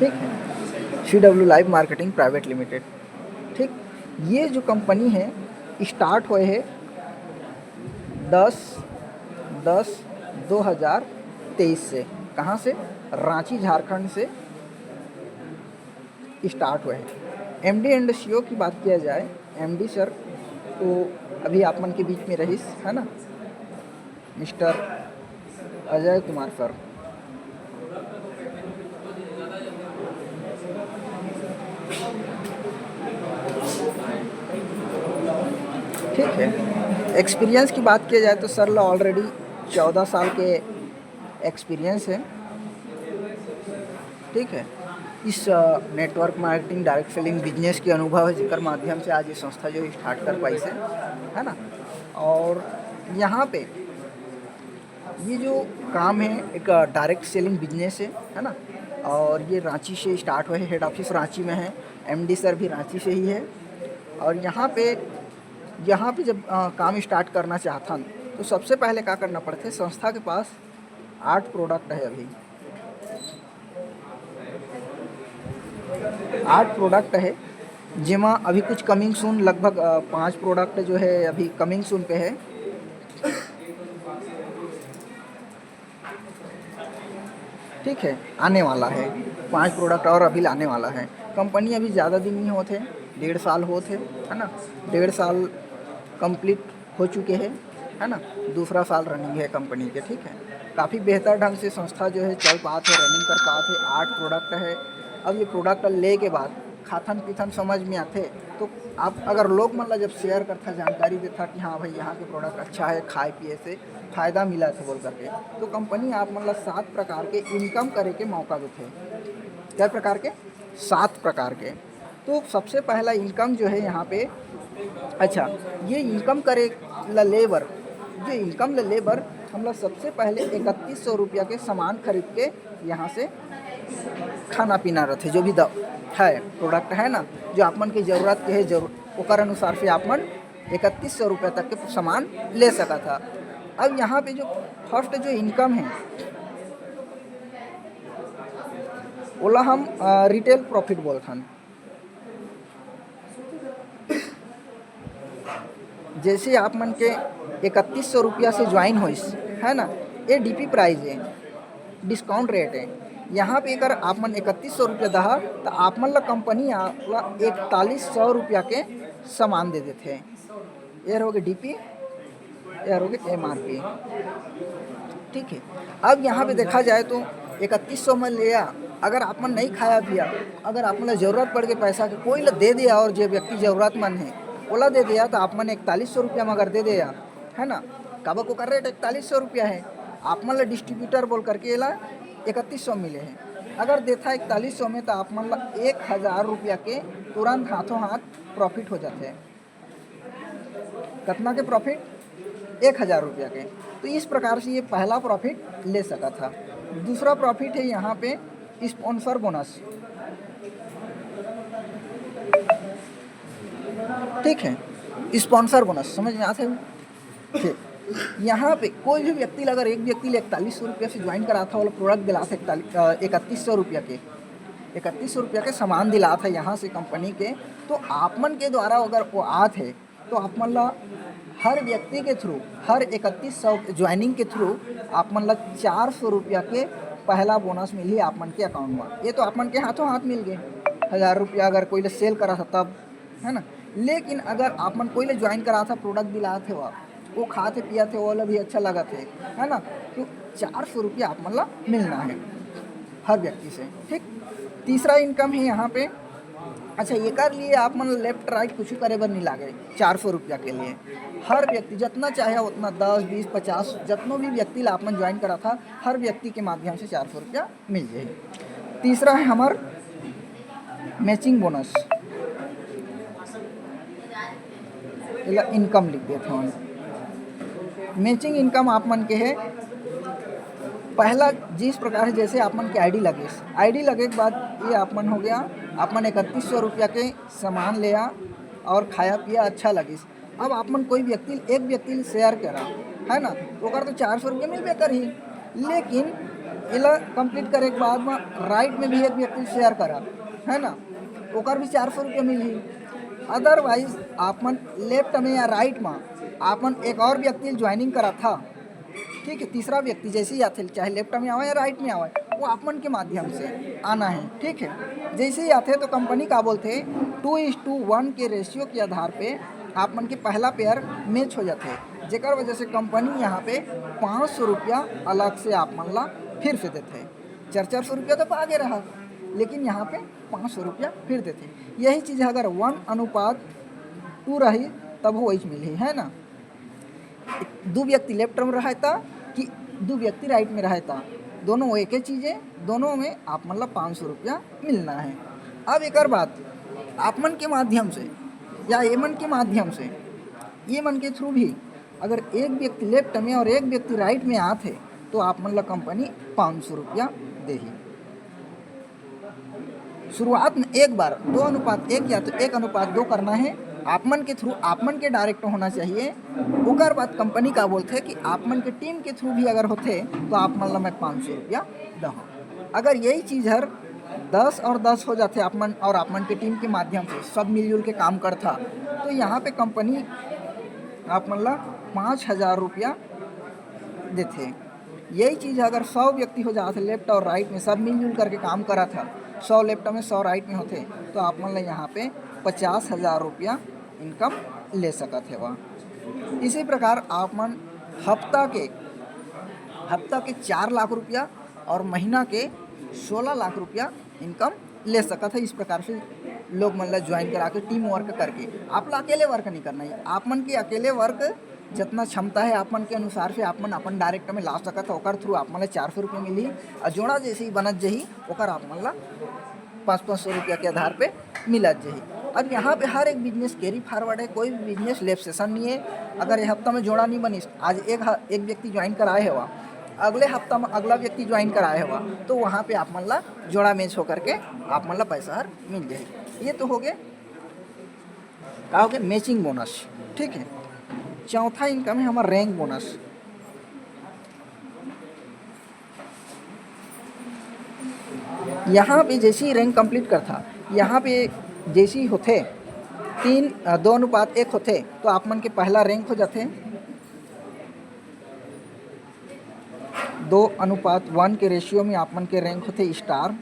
ठीक है, CW live marketing private limited. ठीक, ये जो कंपनी है स्टार्ट हुए है 10/10/2023 से। कहाँ से? रांची झारखंड से स्टार्ट हुए हैं। MD एंड CEO की बात किया जाए, MD सर तो अभी आप मन के बीच में रहीस है ना, मिस्टर अजय कुमार सर। ठीक है, एक्सपीरियंस की बात किया जाए तो सर ला ऑलरेडी 14 साल के एक्सपीरियंस है। ठीक है, इस network marketing direct selling business के अनुभव है जिसके माध्यम से आज ये संस्था जो स्टार्ट कर पाई है ना। और यहाँ पे ये जो काम है एक डायरेक्ट सेलिंग बिजनेस है ना। और ये रांची से स्टार्ट हुआ है, हेड ऑफिस रांची में है, MD सर भी रांची से ही है। और यहाँ पे जब काम स्टार्ट करना चाहता तो सबसे पहले क्या करना पड़ता है, संस्था के पास 8 प्रोडक्ट है अभी, 8 प्रोडक्ट है जिमा अभी कुछ कमिंग सून लगभग 5 प्रोडक्ट जो है अभी कमिंग सून पे है। ठीक है, आने वाला है 5 प्रोडक्ट और अभी लाने वाला है। कंपनी अभी ज़्यादा दिन नहीं होते, 1.5 साल होते है ना, 1.5 साल कंप्लीट हो चुके हैं है ना, दूसरा साल रनिंग है कंपनी के। ठीक है, काफ़ी बेहतर ढंग से संस्था जो है चल पाते है, रनिंग कर पाते। 8 प्रोडक्ट है। अब ये प्रोडक्ट ले के बाद खाथन पीथन समझ में आते तो आप अगर लोग मतलब जब शेयर करता जानकारी देता कि हाँ भाई यहाँ के प्रोडक्ट अच्छा है, खाए पिए से फ़ायदा मिला था बोल करके, तो कंपनी आप मतलब 7 प्रकार के इनकम करे के मौका देते हैं। क्या प्रकार के? 7 प्रकार के। तो सबसे पहला इनकम जो है यहाँ पे, अच्छा ये इनकम करे ला लेबर, जो इनकम ला लेबर हम लोग सबसे पहले 3100 रुपया के सामान खरीद के यहाँ से खाना पीना रहते, जो भी है प्रोडक्ट है ना, जो आप मन की ज़रूरत के है ओकर अनुसार से आप मन 3100 रुपये तक के सामान ले सका था। अब यहाँ पे जो फर्स्ट जो इनकम है ओला हम रिटेल प्रॉफिट बोलथन। जैसे आप मन के 3100 रुपया से ज्वाइन होइस है ना, ये DP प्राइस है, डिस्काउंट रेट है। यहाँ पे अगर आप मन 3100 रुपया दहा तो आप मन ला कंपनी 4100 रुपया के सामान दे देते हैं। ये रहोगे DP, ये रहोगे MRP। ठीक है, अब यहाँ पे देखा जाए तो 3100 में लिया, अगर आप मन नहीं खाया पिया, अगर आप मन ज़रूरत पड़ गई पैसा के कोई ला दे दिया और जो व्यक्ति ज़रूरतमंद है ओला दे दिया तो आप मन 4100 रुपया में अगर दे दिया है ना, काबा को कर रेट 4100 रुपया है, आप मन ला डिस्ट्रीब्यूटर बोल करके ला 3100 मिले हैं। अगर देता 4100 में तो आप मन ला 1000 रुपया के तुरंत हाथों हाथ प्रॉफिट हो जाते हैं। कितना के प्रॉफिट? 1000 रुपया के। तो इस प्रकार से ये पहला प्रॉफिट ले सका था। दूसरा प्रॉफिट है यहाँ पे स्पॉन्सर बोनस। ठीक है, स्पॉन्सर बोनस समझ में आते हैं। ठीक, यहाँ पे कोई भी व्यक्ति अगर एक व्यक्ति 4100 रुपया से ज्वाइन करा था और प्रोडक्ट दिला था 3100 रुपया के, 3100 रुपया के सामान दिला था यहाँ से कंपनी के, तो आप मन के द्वारा अगर वो आते है तो आप मन ला हर व्यक्ति के थ्रू, हर 3100 ज्वाइनिंग के थ्रू आप मन ला 400 रुपया के पहला बोनस मिली आप मन के अकाउंट में। ये तो आप मन के हाथों हाथ मिल गए 1000 रुपया, अगर कोई सेल करा था तब है ना। लेकिन अगर आप मन कोई ज्वाइन करा था, प्रोडक्ट दिला थे, वो खाते पिया थे, वो भी अच्छा लगा थे है ना, तो 400 रुपया आप मन ला मिलना है हर व्यक्ति से। ठीक, तीसरा इनकम है यहाँ पे, अच्छा ये कर लिए आप मन लेफ्ट राइट कुछ करे बर नहीं लागे, 400 रुपया के लिए हर व्यक्ति जितना चाहे उतना 10 20 50 जितनों भी व्यक्ति आप मन ज्वाइन करा था हर व्यक्ति के माध्यम से 400 रुपया मिल जाए। तीसरा है हमार मैचिंग बोनस, इनकम लिख देते हैं। मैचिंग इनकम आप मन के है पहला जिस प्रकार से, जैसे आप मन के आईडी लगे के बाद ये आप मन हो गया, आप मन 3100 रुपया के सामान लिया और खाया पिया अच्छा लगिस। अब आप मन कोई व्यक्ति एक व्यक्ति शेयर करा है ना, तो तो 400 रुपया मिलबे कर ही। लेकिन इला कंप्लीट करे के बाद में राइट में भी एक व्यक्ति शेयर करा, है ना, ओकर भी 400 रुपया मिली। अदरवाइज आपन लेफ्ट में या राइट में आपन एक और व्यक्ति ज्वाइनिंग करा था, ठीक है, तीसरा व्यक्ति जैसे ही आते, चाहे लेफ्ट में आवे या राइट में आवे, वो आपन के माध्यम से आना है, ठीक है। जैसे ही आते तो कंपनी का बोलते 2:1 के रेशियो के आधार पे आपन के पहला पेयर मैच हो जाते, जेकर वजह से कंपनी यहाँ पे 500 रुपया अलग से आप मन ला फिर से देते। 400 रुपया तो आगे रहा, लेकिन यहाँ पे 500 रुपया फिर देते। यही चीज़ अगर 1:2 रही तब वो वही मिली, है ना। 2 व्यक्ति लेफ्ट में रहता कि 2 व्यक्ति राइट में रहता, दोनों एक ही चीज़ें, दोनों में आप मतलब 500 रुपया मिलना है। अब एक बात आपमन के माध्यम से या एमन के माध्यम से, ये मन के थ्रू भी अगर एक व्यक्ति लेफ्ट में और एक व्यक्ति राइट में आते तो आप मतलब कंपनी 500 रुपया देही। शुरुआत में एक बार 2:1 या तो 1:2 करना है, आपमन के थ्रू आपमन के डायरेक्ट होना चाहिए। ओकर बाद कंपनी का बोलते कि आपमन के टीम के थ्रू भी अगर होते तो आप मतलब मैं 500 रुपया दहो। अगर यही चीज़ हर 10 और 10 हो जाते आपमन और आपमन के टीम के माध्यम से सब मिलजुल के काम करता, तो यहाँ पे कंपनी आप मतलब 5,000 रुपया देते। यही चीज़ अगर 100 व्यक्ति हो जाते लेफ्ट और राइट में सब मिलजुल करके काम करा था, 100 लेफ्ट में 100 राइट में होते, तो आप मतलब यहाँ पे 50,000 रुपया इनकम ले सकते हैं वह। इसी प्रकार आप मन हफ्ता के 4 लाख रुपया और महीना के 16 लाख रुपया इनकम ले सकते हैं। इस प्रकार से लोग मतलब ज्वाइन करा के टीम वर्क करके, आप अकेले वर्क नहीं करना है, आप मन के अकेले वर्क जितना क्षमता है आप मन के अनुसार से आप मन अपन डायरेक्ट में ला सकत है। ओकर थ्रू आप मन 400 रुपया मिली और जोड़ा जैसे ही बनत जही ओकर आप मन ला 500 रुपया के आधार पे मिलत जही। अब यहाँ पे हर एक बिजनेस कैरी फॉरवर्ड है, कोई भी बिजनेस लेफ्ट सेशन नहीं है। अगर ये हफ्ता में जोड़ा नहीं बनिस, आज एक व्यक्ति ज्वाइन कराए हुआ, अगले हफ्ता में अगला व्यक्ति ज्वाइन कराए हुआ, तो वहाँ पे आप मन ला जोड़ा मैच होकर के आप मन ला पैसा हर मिल जाए। ये तो हो गए क्या हो गया मैचिंग बोनस, ठीक है। चौथा इनकम है हमारा रैंक बोनस। यहाँ पे जैसे ही रैंक कंप्लीट करता, यहाँ पे जैसे ही होते 2:1 होते तो आप मन के पहला रैंक हो जाते 2:1 के रेशियो में आप मन के रैंक होते स्टार।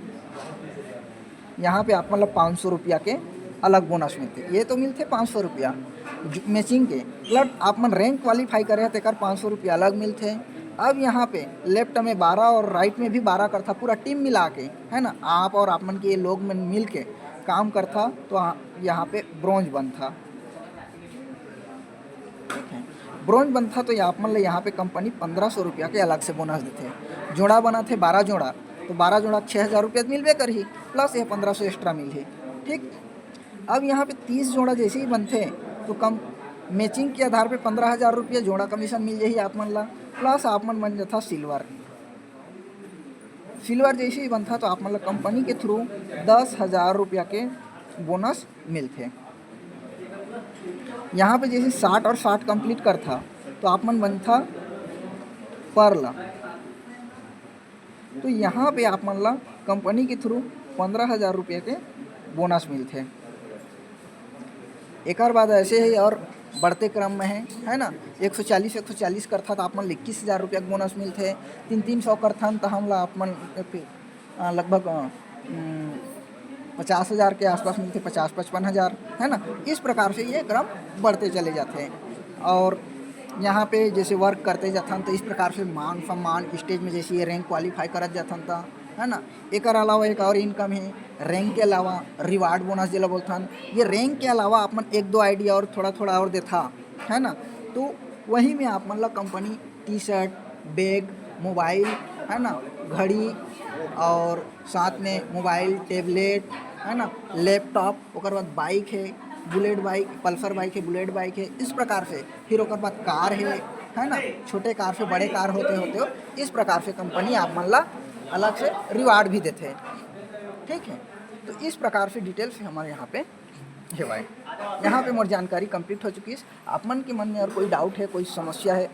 यहाँ पे आप मतलब 500 रुपया के अलग बोनस मिलते, ये तो मिलते 500 रुपया मैचिंग के, प्लस आप मन रैंक क्वालिफाई करे तो 500 रुपया अलग मिलते। अब यहाँ पे लेफ्ट में 12 और राइट में भी 12 करता, पूरा टीम मिला के, है ना, आप और आप मन के ये लोग में मिल के काम करता, तो यहाँ पे ब्रोंज बनता, ठीक है। ब्रोंज बनता तो आप मतलब यहाँ पे कंपनी 1500 रुपया के अलग से बोनस देते। जोड़ा बना थे 12 जोड़ा, तो 12 जोड़ा 6,000 रुपया मिलबे कर ही, प्लस ये 1500 एक्स्ट्रा मिल ही, ठीक। अब यहाँ पे 30 जोड़ा जैसे ही बनते तो कम मैचिंग के आधार पे 15,000 रुपया जोड़ा कमीशन मिल जाही आप मन ला, प्लस आप मन बन जाता सिल्वर जैसे ही बनता तो आप मतलब कंपनी के थ्रू 10,000 रुपया के बोनस मिलते। यहाँ पे जैसे 60 और 60 कंप्लीट करता तो आप मन बनता पर्ल, तो यहाँ पे आप मन ला कंपनी के थ्रू 15,000 रुपये के बोनस मिलते। एक और बात ऐसे ही और बढ़ते क्रम में है ना, 140 करता तो आप मन 21,000 रुपया के बोनस मिलते। 300 करथन तो हम ला आप मन लगभग 50,000 के आसपास मिलते, 50-55,000, है ना। इस प्रकार से ये क्रम बढ़ते चले जाते हैं। और यहाँ पे जैसे वर्क करते जाथन तो इस प्रकार से मान सम्मान स्टेज में जैसे ये रैंक क्वालिफाई करत जाथन था, है ना। एक अलावा एक और इनकम है रैंक के अलावा रिवार्ड बोनस जिला बोलथन। ये रैंक के अलावा आप मन 1-2 आइडिया और थोड़ा और देता, है ना, तो वही में आप मतलब कंपनी टी-शर्ट, बैग, मोबाइल, है ना, घड़ी और साथ में मोबाइल, टेबलेट, है ना, लैपटॉप, ओकर बाद बाइक है, बुलेट बाइक, पल्सर बाइक है, बुलेट बाइक है, इस प्रकार से। फिर ओकर बाद कार है ना, छोटे कार से बड़े कार होते हो, इस प्रकार से कंपनी आप मन ला अलग से रिवार्ड भी देते हैं, ठीक है। तो इस प्रकार से डिटेल से हमारे यहाँ पे है भाई। यहाँ पे मोर जानकारी कंप्लीट हो चुकी है। आप मन के मन में और कोई डाउट है, कोई समस्या है